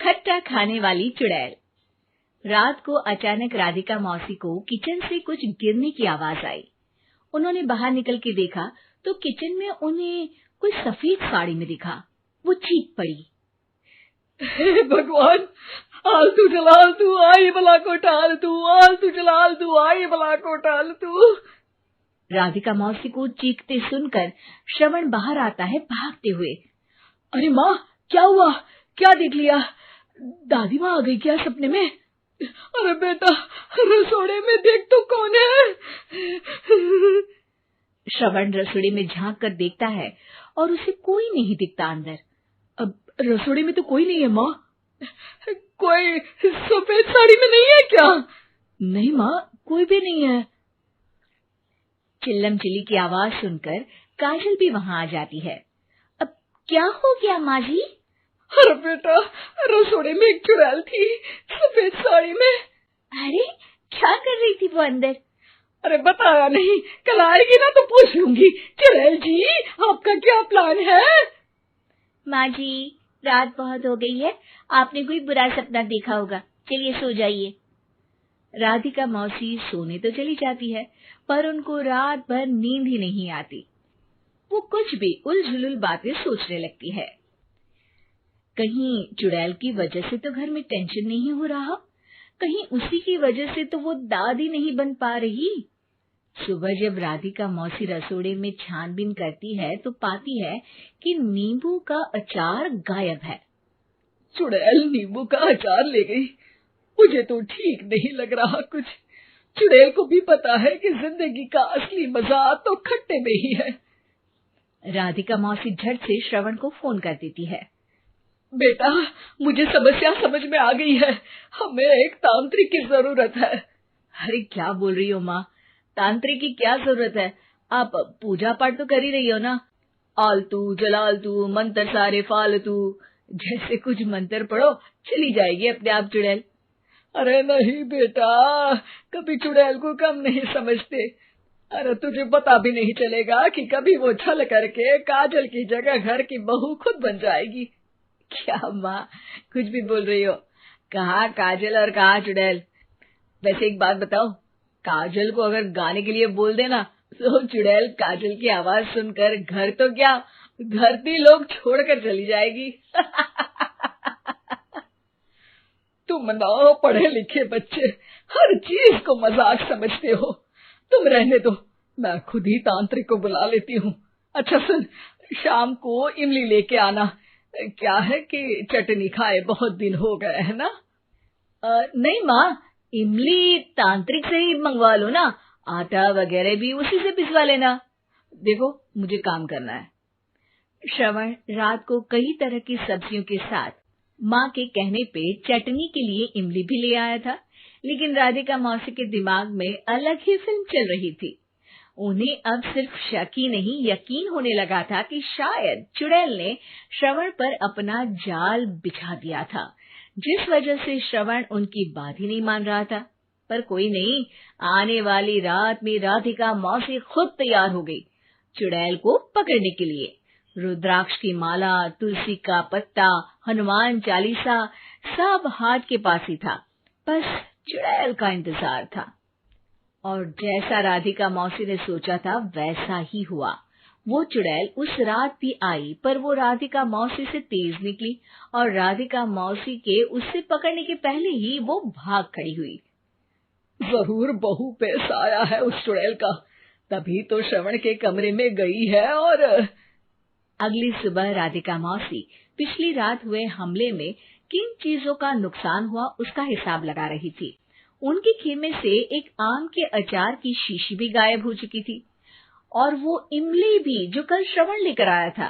खट्टा खाने वाली चुड़ैल। रात को अचानक राधिका मौसी को किचन से कुछ गिरने की आवाज आई। उन्होंने बाहर निकल के देखा तो किचन में उन्हें कोई सफेद साड़ी में दिखा। वो चीख पड़ी, हे भगवान, आलतू जलाल तू आई बला को टाल तू, आलतू जलाल तू आई बला को टाल तू। राधिका मौसी को चीखते सुनकर श्रवण बाहर आता है भागते हुए। अरे माँ, क्या हुआ? क्या देख लिया? दादी माँ आ गई क्या सपने में? अरे बेटा, रसोड़े में देख तो कौन है? श्रवण रसोड़े में झांक कर देखता है और उसे कोई नहीं दिखता अंदर। अब रसोड़े में तो कोई नहीं है माँ। कोई सफेद साड़ी में नहीं है क्या? नहीं माँ, कोई भी नहीं है। चिल्लम चिल्ली की आवाज सुनकर काजल भी वहां आ जाती है। अब क्या हो गया माँ जी? अरे बेटा, रसोड़े में एक चुड़ैल थी सफेद साड़ी में। अरे क्या कर रही थी वो अंदर? अरे बताया नहीं, कल आएगी ना तो पूछ लूंगी। चुड़ैल जी, आपका क्या प्लान है? माँ जी, रात बहुत हो गई है, आपने कोई बुरा सपना देखा होगा, चलिए सो जाइए। राधिका मौसी सोने तो चली जाती है, पर उनको रात भर नींद ही नहीं आती। वो कुछ भी उलझुल बातें सोचने लगती है। कहीं चुड़ैल की वजह से तो घर में टेंशन नहीं हो रहा, कहीं उसी की वजह से तो वो दादी नहीं बन पा रही। सुबह जब राधिका मौसी रसोड़े में छानबीन करती है तो पाती है कि नींबू का अचार गायब है। चुड़ैल नींबू का अचार ले गई? मुझे तो ठीक नहीं लग रहा कुछ। चुड़ैल को भी पता है कि जिंदगी का असली मजा तो खट्टे में ही है। राधिका मौसी झट से श्रवण को फोन कर देती है। बेटा, मुझे समस्या समझ में आ गई है, हमें एक तांत्रिक की जरूरत है। अरे क्या बोल रही हो माँ, तांत्रिक की क्या जरूरत है? आप पूजा पाठ तो कर ही रही हो ना। आलतू जलालतू मंत्र सारे फालतू जैसे कुछ मंत्र पढ़ो, चली जाएगी अपने आप चुड़ैल। अरे नहीं बेटा, कभी चुड़ैल को कम नहीं समझते। अरे तुझे पता भी नहीं चलेगा कि कभी वो छल करके काजल की जगह घर की बहू खुद बन जाएगी। क्या माँ, कुछ भी बोल रही हो? कहाँ काजल और कहाँ चुड़ैल? वैसे एक बात बताओ, काजल को अगर गाने के लिए बोल देना तो चुड़ैल काजल की आवाज सुनकर घर तो क्या धरती लोग छोड़कर चली जाएगी। तुम ना पढ़े लिखे बच्चे हर चीज को मजाक समझते हो। तुम रहने दो, मैं खुद ही तांत्रिक को बुला लेती हूँ। अच्छा सुन, शाम को इमली लेके आना। क्या है कि चटनी खाए बहुत दिन हो गए है ना? नहीं माँ, इमली तांत्रिक से ही मंगवा लो ना, आटा वगैरह भी उसी से पिसवा लेना। देखो मुझे काम करना है। श्रवण रात को कई तरह की सब्जियों के साथ माँ के कहने पे चटनी के लिए इमली भी ले आया था, लेकिन राधिका मौसी के दिमाग में अलग ही फिल्म चल रही थी। उन्हें अब सिर्फ शक ही नहीं यकीन होने लगा था कि शायद चुड़ैल ने श्रवण पर अपना जाल बिछा दिया था, जिस वजह से श्रवण उनकी बात ही नहीं मान रहा था। पर कोई नहीं, आने वाली रात में राधिका मौसी खुद तैयार हो गई चुड़ैल को पकड़ने के लिए। रुद्राक्ष की माला, तुलसी का पत्ता, हनुमान चालीसा सब हाथ के पास ही था, बस चुड़ैल का इंतजार था। और जैसा राधिका मौसी ने सोचा था वैसा ही हुआ। वो चुड़ैल उस रात भी आई, पर वो राधिका मौसी से तेज निकली और राधिका मौसी के उससे पकड़ने के पहले ही वो भाग खड़ी हुई। जरूर बहू पे साया है उस चुड़ैल का, तभी तो श्रवण के कमरे में गई है। और अगली सुबह राधिका मौसी पिछली रात हुए हमले में किन चीजों का नुकसान हुआ उसका हिसाब लगा रही थी। उनके खेमे से एक आम के अचार की शीशी भी गायब हो चुकी थी और वो इमली भी जो कल श्रवण लेकर आया था।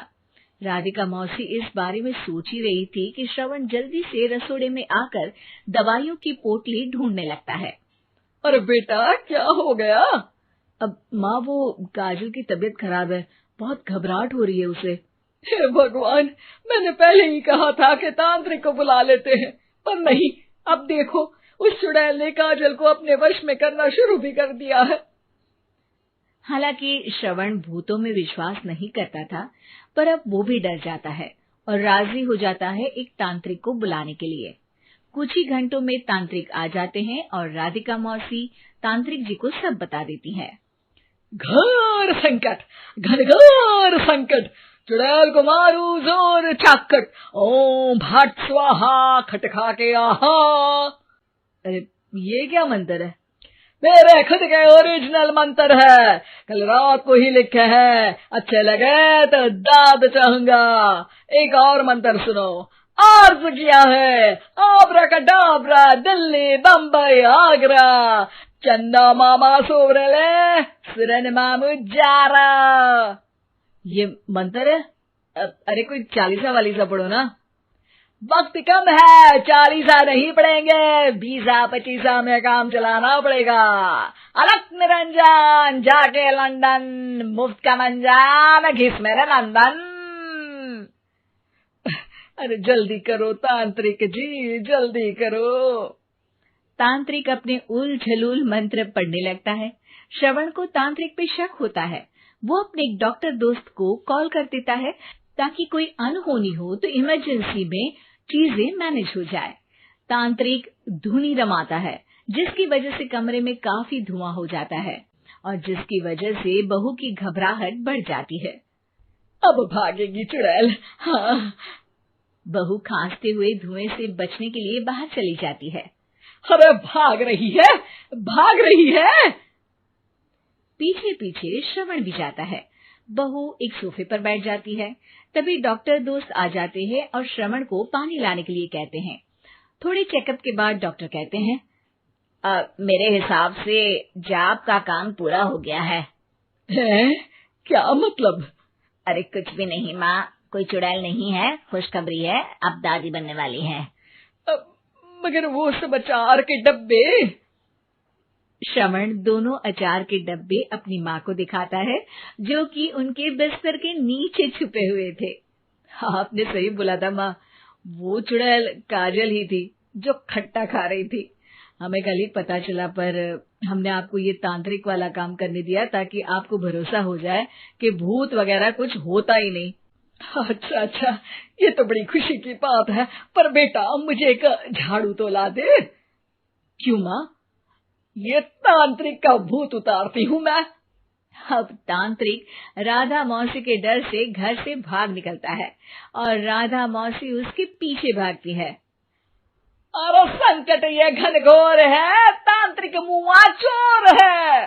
राधिका मौसी इस बारे में सोच ही रही थी कि श्रवण जल्दी से रसोड़े में आकर दवाइयों की पोटली ढूंढने लगता है। अरे बेटा, क्या हो गया? अब माँ, वो काजल की तबीयत खराब है, बहुत घबराहट हो रही है उसे। हे भगवान, मैंने पहले ही कहा था कि तांत्रिक को बुला लेते हैं, पर नहीं, अब देखो उस चुड़ैल ने काजल को अपने वश में करना शुरू भी कर दिया है। हालांकि श्रवण भूतों में विश्वास नहीं करता था, पर अब वो भी डर जाता है और राजी हो जाता है एक तांत्रिक को बुलाने के लिए। कुछ ही घंटों में तांत्रिक आ जाते हैं और राधिका मौसी तांत्रिक जी को सब बता देती है। घोर संकट, घनघोर संकट, चुड़ैल को मारू जोर चाकट, ओम भट स्वाहा खटखा के आहा। अरे ये क्या मंत्र है? मेरे खुद के ओरिजिनल मंत्र है, कल रात को ही लिखे हैं, अच्छे लगे तो दाद चाहूंगा। एक और मंत्र सुनो। अर्ज किया है आब्राकडाब्रा, दिल्ली बम्बई आगरा, चंदा मामा सोवरले सुरन मामू जारा। ये मंत्र है? अरे कोई 40 वालीसा पढ़ो ना। वक्त कम है, 40 नहीं पड़ेंगे, 20-25 में काम चलाना पड़ेगा। अलग निरंजन जाके लंदन, मुफ्त का मंजान घिस मेरे नंदन। अरे जल्दी करो तांत्रिक जी, जल्दी करो। तांत्रिक अपने उल झलूल मंत्र पढ़ने लगता है। श्रवण को तांत्रिक पे शक होता है। वो अपने एक डॉक्टर दोस्त को कॉल कर देता है ताकि कोई अनहोनी हो तो इमरजेंसी में चीजें मैनेज हो जाए। तांत्रिक धुनी रमाता है, जिसकी वजह से कमरे में काफी धुआं हो जाता है और जिसकी वजह से बहू की घबराहट बढ़ जाती है। अब भागेगी चुड़ैल। हाँ। बहू खांसते हुए धुएं से बचने के लिए बाहर चली जाती है। अरे भाग रही है, भाग रही है। पीछे पीछे श्रवण भी जाता है। बहू एक सोफे पर बैठ जाती है। तभी डॉक्टर दोस्त आ जाते हैं और श्रवण को पानी लाने के लिए कहते हैं। थोड़े चेकअप के बाद डॉक्टर कहते हैं, मेरे हिसाब से जाप का काम पूरा हो गया है। क्या मतलब? अरे कुछ भी नहीं माँ, कोई चुड़ैल नहीं है, खुशखबरी है, अब दादी बनने वाली है। मगर वो सब अचार के डब्बे। श्रवण दोनों अचार के डब्बे अपनी माँ को दिखाता है, जो कि उनके बिस्तर के नीचे छुपे हुए थे। आपने सही बोला था माँ, वो चुड़ैल काजल ही थी जो खट्टा खा रही थी। हमें कल ही पता चला, पर हमने आपको ये तांत्रिक वाला काम करने दिया ताकि आपको भरोसा हो जाए कि भूत वगैरह कुछ होता ही नहीं। अच्छा अच्छा, ये तो बड़ी खुशी की बात है, पर बेटा मुझे एक झाड़ू तो ला दे। क्यों माँ? ये तांत्रिक का भूत उतारती हूँ मैं। अब तांत्रिक राधा मौसी के डर से घर से भाग निकलता है और राधा मौसी उसके पीछे भागती है। अरे संकट ये घनघोर है, तांत्रिक मुआ चोर है।